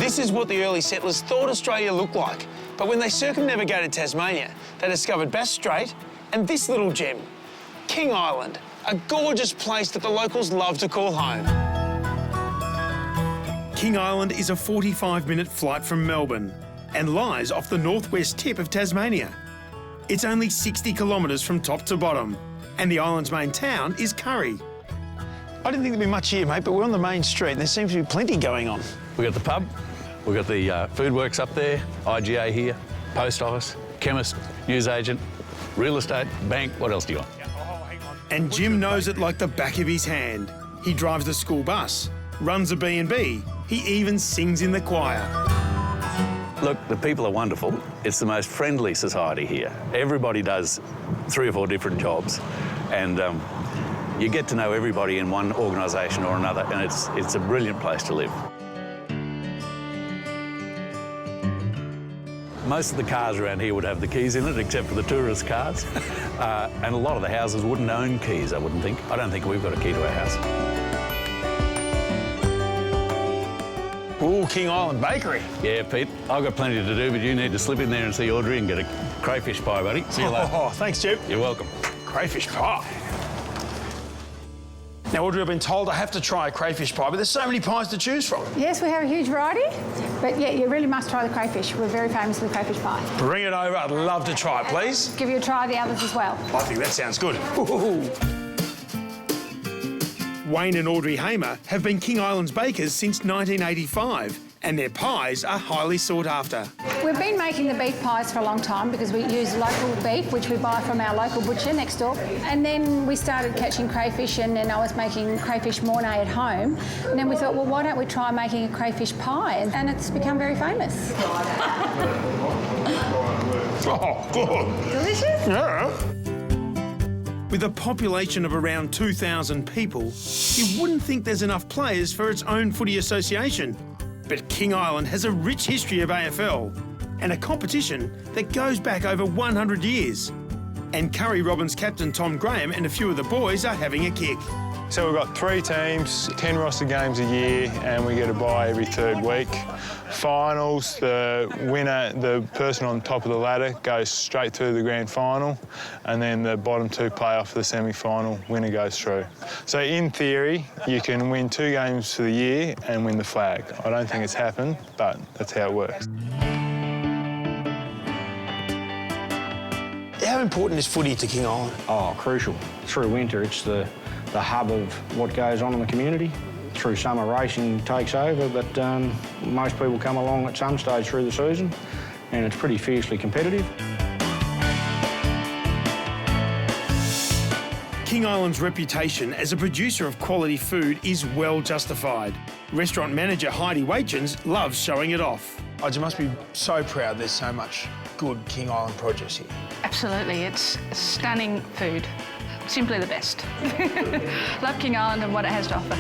This is what the early settlers thought Australia looked like. But when they circumnavigated Tasmania, they discovered Bass Strait and this little gem, King Island, a gorgeous place that the locals love to call home. King Island is a 45-minute flight from Melbourne and lies off the northwest tip of Tasmania. It's only 60 kilometres from top to bottom, and the island's main town is Curry. I didn't think there'd be much here, mate, but we're on the main street and there seems to be plenty going on. We've got the pub, we've got the food works up there, IGA here, post office, chemist, newsagent, real estate, bank, what else do you want? And Jim knows it like the back of his hand. He drives the school bus, runs a B&B, he even sings in the choir. Look, the people are wonderful. It's the most friendly society here. Everybody does 3 or 4 different jobs, and you get to know everybody in one organisation or another, and it's a brilliant place to live. Most of the cars around here would have the keys in it, except for the tourist cars. And a lot of the houses wouldn't own keys, I wouldn't think. I don't think we've got a key to our house. Ooh, King Island Bakery. Yeah, Pete, I've got plenty to do, but you need to slip in there and see Audrey and get a crayfish pie, buddy. See you later. Oh, thanks, Jim. You're welcome. Crayfish pie. Now, Audrey, I've been told I have to try a crayfish pie, but there's so many pies to choose from. Yes, we have a huge variety, but yeah, you really must try the crayfish. We're very famous for the crayfish pie. Bring it over. I'd love to try it, please. Give you a try of the others as well. I think that sounds good. Ooh. Wayne and Audrey Hamer have been King Island's bakers since 1985, and their pies are highly sought after. We've been making the beef pies for a long time because we use local beef, which we buy from our local butcher next door. And then we started catching crayfish, and then I was making crayfish mornay at home. And then we thought, well, why don't we try making a crayfish pie? And it's become very famous. Oh, good. Delicious? Yeah. With a population of around 2,000 people, you wouldn't think there's enough players for its own footy association. But King Island has a rich history of AFL and a competition that goes back over 100 years. And Curry Robins captain Tom Graham and a few of the boys are having a kick. So we've got 3 teams, 10 roster games a year, and we get a bye every 3rd week. Finals, the winner, the person on top of the ladder goes straight through the grand final, and then the bottom 2 play off the semi-final, winner goes through. So in theory, you can win 2 games for the year and win the flag. I don't think it's happened, but that's how it works. How important is footy to King Island? Oh, crucial. Through winter, it's the hub of what goes on in the community. Through summer, racing takes over, but most people come along at some stage through the season, and it's pretty fiercely competitive. King Island's reputation as a producer of quality food is well justified. Restaurant manager Heidi Waitchens loves showing it off. I just must be so proud there's so much good King Island produce here. Absolutely, it's stunning food. Simply the best. Love King Island and what it has to offer.